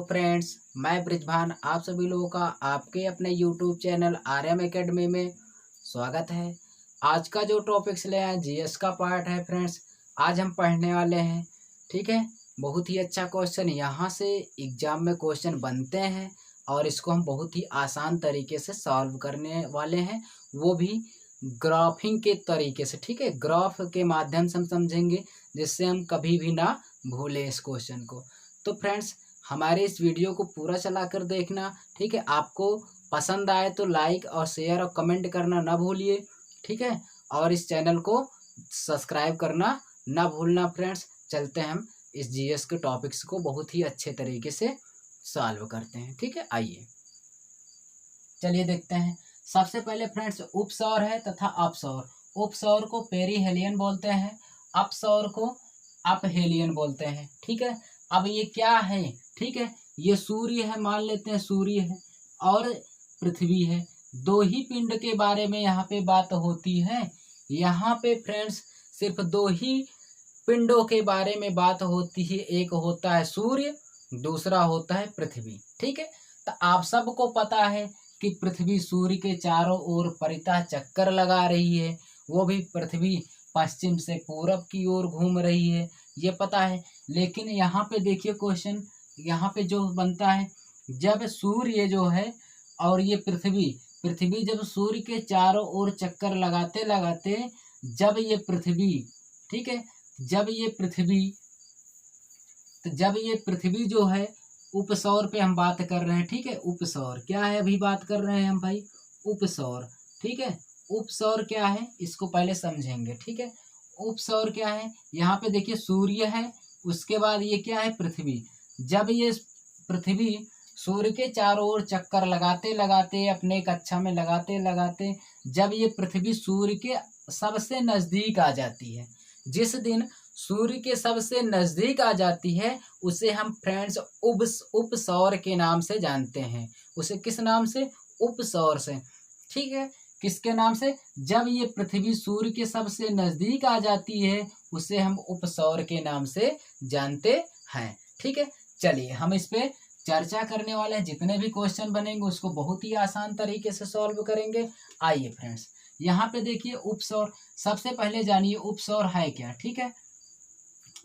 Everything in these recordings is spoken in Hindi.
हेलो फ्रेंड्स, मैं ब्रिजभान आप सभी लोगों का आपके अपने यूट्यूब चैनल आर्यम एकेडमी में स्वागत है। आज का जो टॉपिक्स ले आए जीएस का पार्ट है फ्रेंड्स। आज हम पढ़ने वाले हैं, ठीक है। बहुत ही अच्छा क्वेश्चन यहाँ से एग्जाम में क्वेश्चन बनते हैं और इसको हम बहुत ही आसान तरीके से सॉल्व करने वाले हैं, वो भी ग्राफिंग के तरीके से, ठीक है। ग्राफ के माध्यम से हम समझेंगे जिससे हम कभी भी ना भूलें इस क्वेश्चन को। तो फ्रेंड्स, हमारे इस वीडियो को पूरा चला कर देखना, ठीक है। आपको पसंद आए तो लाइक और शेयर और कमेंट करना ना भूलिए, ठीक है। और इस चैनल को सब्सक्राइब करना ना भूलना फ्रेंड्स। चलते हैं हम इस जीएस के टॉपिक्स को बहुत ही अच्छे तरीके से सॉल्व करते हैं, ठीक है। आइए चलिए देखते हैं। सबसे पहले फ्रेंड्स, उपसौर है तथा अपसौर। उपसौर को पेरीहेलियन बोलते हैं, अपसौर को अपहेलियन बोलते हैं, ठीक है। अब ये क्या है, ठीक है। ये सूर्य है, मान लेते हैं सूर्य है और पृथ्वी है। दो ही पिंड के बारे में यहाँ पे बात होती है। यहाँ पे फ्रेंड्स सिर्फ दो ही पिंडों के बारे में बात होती है। एक होता है सूर्य, दूसरा होता है पृथ्वी, ठीक है। तो आप सबको पता है कि पृथ्वी सूर्य के चारों ओर परितः चक्कर लगा रही है, वो भी पृथ्वी पश्चिम से पूरब की ओर घूम रही है, ये पता है। लेकिन यहाँ पे देखिए क्वेश्चन, यहाँ पे जो बनता है, जब सूर्य जो है और ये पृथ्वी जब सूर्य के चारों ओर चक्कर लगाते लगाते जब ये पृथ्वी, ठीक है, जब ये पृथ्वी जो है उपसौर पे हम बात कर रहे हैं, ठीक है। उपसौर क्या है, अभी बात कर रहे हैं हम भाई उपसौर, ठीक है। उपसौर क्या है इसको पहले समझेंगे, ठीक है। उपसौर क्या है, यहाँ पे देखिए सूर्य है, उसके बाद ये क्या है पृथ्वी। जब ये पृथ्वी सूर्य के चारों ओर चक्कर लगाते लगाते अपने कक्षा में लगाते लगाते जब ये पृथ्वी सूर्य के सबसे नजदीक आ जाती है, जिस दिन सूर्य के सबसे नजदीक आ जाती है उसे हम फ्रेंड्स उपसौर के नाम से जानते हैं। उसे किस नाम से, उपसौर से, ठीक है। किसके नाम से, जब ये पृथ्वी सूर्य के सबसे नजदीक आ जाती है उसे हम उपसौर के नाम से जानते हैं, ठीक है। चलिए हम इस पे चर्चा करने वाले हैं। जितने भी क्वेश्चन बनेंगे उसको बहुत ही आसान तरीके से सॉल्व करेंगे। आइए फ्रेंड्स, यहाँ पे देखिए उपसौर। सबसे पहले जानिए उपसौर है क्या, ठीक है।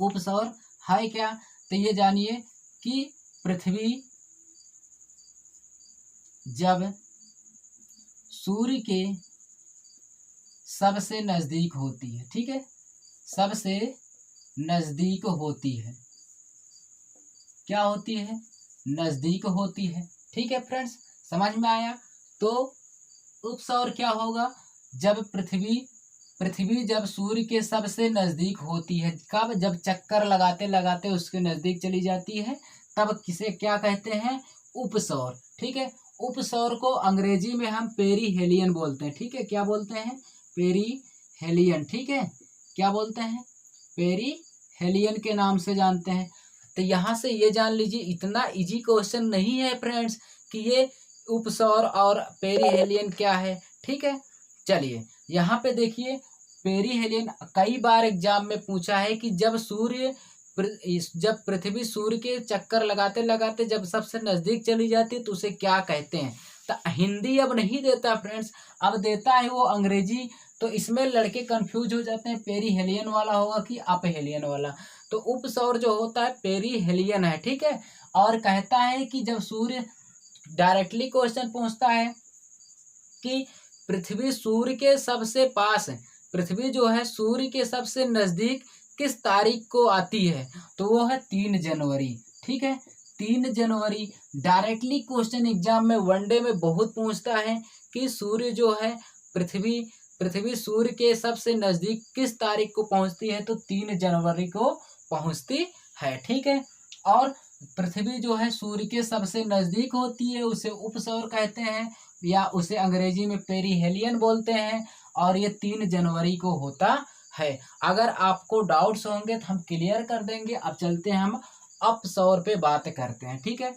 उपसौर है क्या, तो ये जानिए कि पृथ्वी जब सूर्य के सबसे नजदीक होती है, ठीक है, सबसे नजदीक होती है, क्या होती है, नजदीक होती है, ठीक है फ्रेंड्स, समझ में आया। तो उपसौर क्या होगा, जब पृथ्वी जब सूर्य के सबसे नजदीक होती है, कब, जब चक्कर लगाते लगाते उसके नजदीक चली जाती है, तब किसे क्या कहते हैं, उपसौर, ठीक है। उपसौर को अंग्रेजी में हम पेरीहेलियन बोलते हैं, ठीक है। क्या बोलते हैं, पेरीहेलियन, ठीक है। क्या बोलते हैं, पेरीहेलियन के नाम से जानते हैं। तो यहाँ से ये जान लीजिए, इतना इजी क्वेश्चन नहीं है फ्रेंड्स कि ये उपसौर और पेरीहेलियन क्या है, ठीक है। चलिए यहाँ पे देखिए, पेरीहेलियन कई बार एग्जाम में पूछा है कि जब पृथ्वी सूर्य के चक्कर लगाते लगाते जब सबसे नजदीक चली जाती है तो उसे क्या कहते हैं। तो हिंदी अब नहीं देता फ्रेंड्स, अब देता है वो अंग्रेजी। तो इसमें लड़के कंफ्यूज हो जाते हैं, पेरीहेलियन वाला होगा कि अपहेलियन वाला। तो उपसौर जो होता है पेरीहेलियन है, ठीक है। और कहता है कि जब सूर्य, डायरेक्टली क्वेश्चन पूछता है कि पृथ्वी सूर्य के सबसे पास है, पृथ्वी जो है सूर्य के सबसे नजदीक किस तारीख को आती है, तो वो है 3 जनवरी, ठीक है। 3 जनवरी डायरेक्टली क्वेश्चन एग्जाम में वनडे में बहुत पूछता है कि सूर्य जो है पृथ्वी सूर्य के सबसे नजदीक किस तारीख को पहुंचती है, तो 3 जनवरी को पहुंचती है, ठीक है। और पृथ्वी जो है सूर्य के सबसे नजदीक होती है उसे उपसौर कहते हैं, या उसे अंग्रेजी में पेरीहेलियन बोलते हैं, और ये 3 जनवरी को होता है। अगर आपको डाउट्स होंगे तो हम क्लियर कर देंगे। अब चलते हैं हम अपसौर पे बात करते हैं, ठीक है।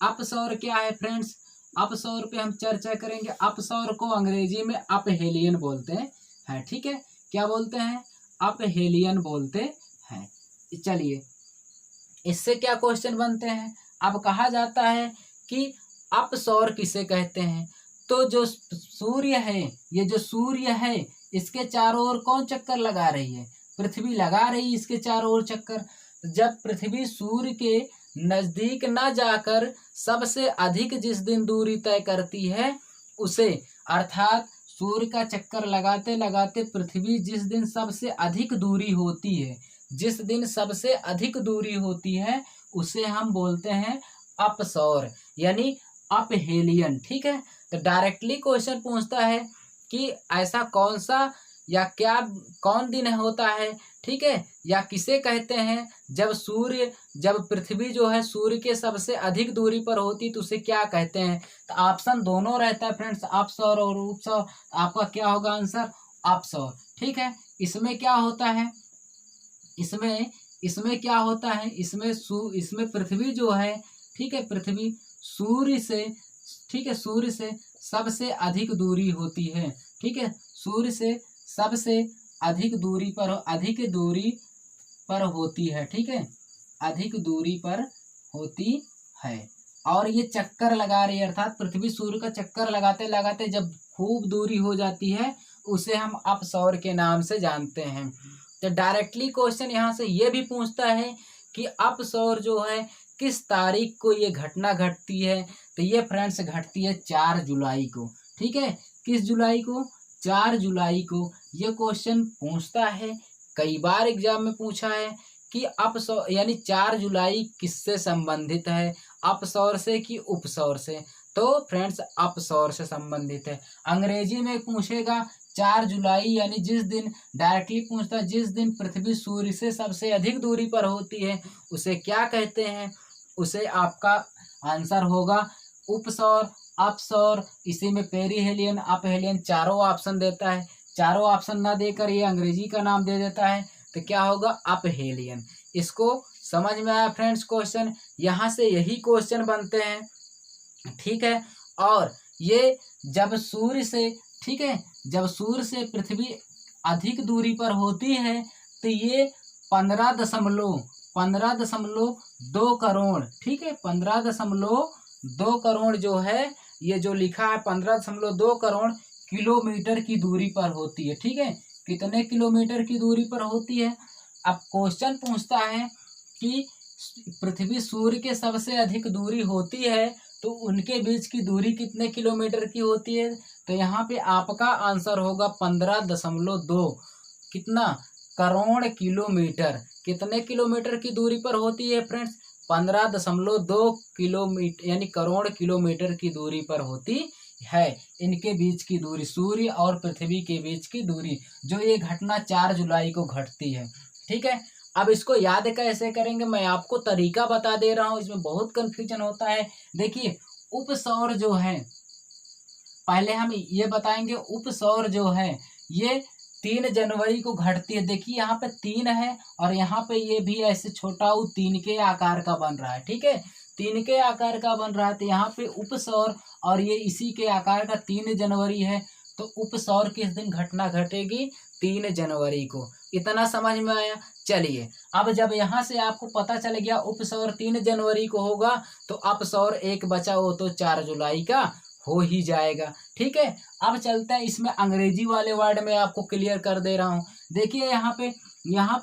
अपसौर क्या है फ्रेंड्स, अपसौर पे हम चर्चा करेंगे। अपसौर को अंग्रेजी में अपहेलियन बोलते हैं, ठीक है। क्या बोलते हैं, अपहेलियन बोलते हैं। चलिए इससे क्या क्वेश्चन बनते हैं, अब कहा जाता है कि अपसौर किसे कहते हैं। तो जो सूर्य है, ये जो सूर्य है इसके चारों ओर कौन चक्कर लगा रही है, पृथ्वी लगा रही है इसके चारों ओर चक्कर। जब पृथ्वी सूर्य के नजदीक न जाकर सबसे अधिक जिस दिन दूरी तय करती है उसे, अर्थात सूर्य का चक्कर लगाते लगाते पृथ्वी जिस दिन सबसे अधिक दूरी होती है, जिस दिन सबसे अधिक दूरी होती है उसे हम बोलते हैं अपसौर यानी अपहेलियन। ठीक है, तो डायरेक्टली क्वेश्चन पूछता है कि ऐसा कौन सा या क्या कौन दिन होता है, ठीक है, या किसे कहते हैं जब पृथ्वी जो है सूर्य के सबसे अधिक दूरी पर होती तो उसे क्या कहते हैं। तो ऑप्शन दोनों रहता है फ्रेंड्स, अपसौर और उपसौर। आपका क्या होगा आंसर, अपसौर। ठीक है, इसमें क्या होता है, इसमें क्या होता है, इसमें पृथ्वी जो है, ठीक है, पृथ्वी सूर्य से, ठीक है, सूर्य से सबसे अधिक दूरी होती है। ठीक है, सूर्य से सबसे अधिक दूरी पर होती है। ठीक है, अधिक दूरी पर होती है और ये चक्कर लगा रही है, अर्थात पृथ्वी सूर्य का चक्कर लगाते लगाते जब खूब दूरी हो जाती है उसे हम अपसौर के नाम से जानते हैं। तो डायरेक्टली क्वेश्चन यहाँ से ये भी पूछता है कि अपसौर जो है किस तारीख को ये घटना घटती है। तो ये फ्रेंड्स घटती है 4 जुलाई को। ठीक है, किस जुलाई को, 4 जुलाई को ये क्वेश्चन पूछता है। कई बार एग्जाम में पूछा है कि अपसौर यानी 4 जुलाई किससे संबंधित है, अपसौर से कि उपसौर से। तो फ्रेंड्स अपसौर से संबंधित है। अंग्रेजी में पूछेगा 4 जुलाई यानी जिस दिन, डायरेक्टली पूछता है जिस दिन पृथ्वी सूर्य से सबसे अधिक दूरी पर होती है उसे क्या कहते हैं, उसे आपका आंसर होगा उपसौर, अपसौर। इसी में पेरीहेलियन, अपहेलियन चारों ऑप्शन देता है। चारों ऑप्शन ना देकर ये अंग्रेजी का नाम दे देता है तो क्या होगा, अपहेलियन। इसको समझ में आया फ्रेंड्स क्वेश्चन, यहाँ से यही क्वेश्चन बनते हैं। ठीक है, और ये जब सूर्य से, ठीक है, जब सूर्य से पृथ्वी अधिक दूरी पर होती है तो ये 15.2 करोड़, ठीक है, 15.2 करोड़ जो है, ये जो लिखा है 15.2 करोड़ किलोमीटर की दूरी पर होती है। ठीक है, कितने किलोमीटर की दूरी पर होती है। अब क्वेश्चन पूछता है कि पृथ्वी सूर्य के सबसे अधिक दूरी होती है तो उनके बीच की दूरी कितने किलोमीटर की होती है। तो यहाँ पे आपका आंसर होगा 15.2 कितना, करोड़ किलोमीटर। कितने किलोमीटर की दूरी पर होती है फ्रेंड्स, 15.2 किलोमीटर यानी करोड़ किलोमीटर की दूरी पर होती है। इनके बीच की दूरी, सूर्य और पृथ्वी के बीच की दूरी, जो ये घटना 4 जुलाई को घटती है। ठीक है, अब इसको याद कैसे करेंगे, मैं आपको तरीका बता दे रहा हूँ, इसमें बहुत कंफ्यूजन होता है। देखिए उपसौर जो है, पहले हम ये बताएंगे, उपसौर जो है ये 3 जनवरी को घटती है। देखिए यहाँ पे 3 है और यहाँ पे ये भी ऐसे छोटा 3 के आकार का बन रहा है। ठीक है, 3 के आकार का बन रहा है तो यहाँ पे उपसौर, और ये इसी के आकार का 3 जनवरी है। तो उपसौर किस दिन घटना घटेगी, 3 जनवरी को। इतना समझ में आया। चलिए अब जब यहाँ से आपको पता चल गया उपसौर 3 जनवरी को होगा तो अपसौर एक बचा हो तो 4 जुलाई का हो ही जाएगा। ठीक है, अब चलते हैं इसमें अंग्रेजी वाले वर्ड में आपको क्लियर कर दे रहा हूँ। देखिए यहाँ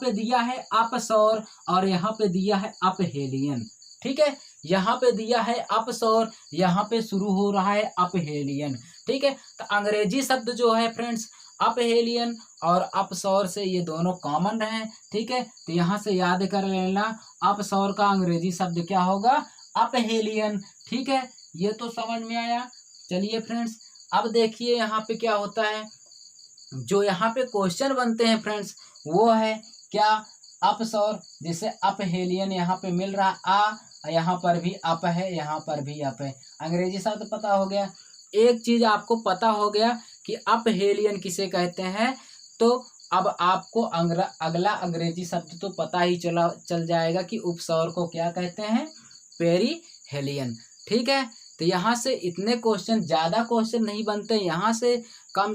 पे दिया है अपसौर और यहाँ पे दिया है अपहेलियन। ठीक है, यहाँ पे दिया है अपसौर, यहाँ पे शुरू हो रहा है अपहेलियन। ठीक है, तो अंग्रेजी शब्द जो है फ्रेंड्स अपहेलियन और अपसौर से ये दोनों कॉमन रहे। ठीक है, तो यहाँ से याद कर लेना अपसौर का अंग्रेजी शब्द क्या होगा, अपहेलियन। ठीक है, ये तो समझ में आया। चलिए फ्रेंड्स अब देखिए यहाँ पे क्या होता है, जो यहाँ पे क्वेश्चन बनते हैं फ्रेंड्स वो है क्या, अपसौर, जैसे अपहेलियन यहाँ पे मिल रहा आ, यहाँ पर भी अप है, यहाँ पर भी अप है। अंग्रेजी शब्द पता हो गया। एक चीज आपको पता हो गया कि अपहेलियन किसे कहते हैं, तो अब आपको अगला अंग्रेजी शब्द तो पता ही चल जाएगा कि उपसौर को क्या कहते हैं, पेरीहेलियन। ठीक है, तो यहाँ से इतने क्वेश्चन, ज़्यादा क्वेश्चन नहीं बनते, यहाँ से कम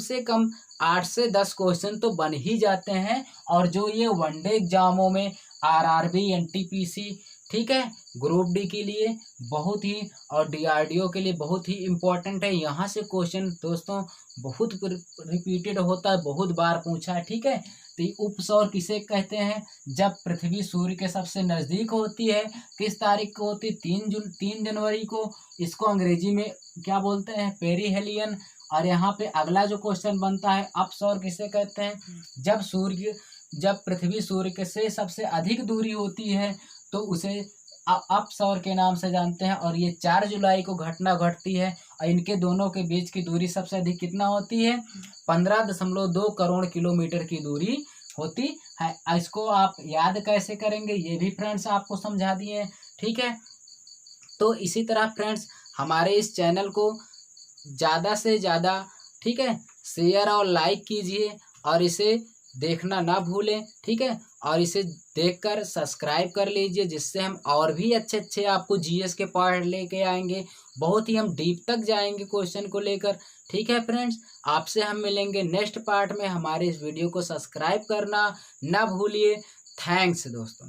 8 से 10 क्वेश्चन तो बन ही जाते हैं। और जो ये वनडे एग्जामों में आरआरबी, एनटीपीसी, ठीक है। ग्रुप डी के लिए बहुत ही और डीआरडीओ के लिए बहुत ही इम्पोर्टेंट है। यहाँ से क्वेश्चन दोस्तों बहुत रिपीटेड होता है, बहुत बार पूछा है, ठीक है। तो उपसौर किसे कहते हैं? जब पृथ्वी सूर्य के सबसे नज़दीक होती है। किस तारीख को होती है? 3 जनवरी को। इसको अंग्रेजी में क्या बोलते हैं? पेरीहेलियन। और यहाँ पे अगला जो क्वेश्चन बनता है, अपसौर किसे कहते हैं? जब पृथ्वी सूर्य के से सबसे अधिक दूरी होती है तो उसे अपसौर के नाम से जानते हैं। और ये 4 जुलाई को घटना घटती है और इनके दोनों के बीच की दूरी सबसे अधिक कितना होती है? 15.2 करोड़ किलोमीटर की दूरी होती है। इसको आप याद कैसे करेंगे ये भी फ्रेंड्स आपको समझा दिए, ठीक है। तो इसी तरह फ्रेंड्स हमारे इस चैनल को ज़्यादा से ज़्यादा, ठीक है, शेयर और लाइक कीजिए और इसे देखना ना भूलें, ठीक है। और इसे देखकर सब्सक्राइब कर लीजिए, जिससे हम और भी अच्छे अच्छे आपको जीएस के पार्ट लेके आएंगे। बहुत ही हम डीप तक जाएंगे क्वेश्चन को लेकर, ठीक है फ्रेंड्स। आपसे हम मिलेंगे नेक्स्ट पार्ट में। हमारे इस वीडियो को सब्सक्राइब करना ना भूलिए। थैंक्स दोस्तों।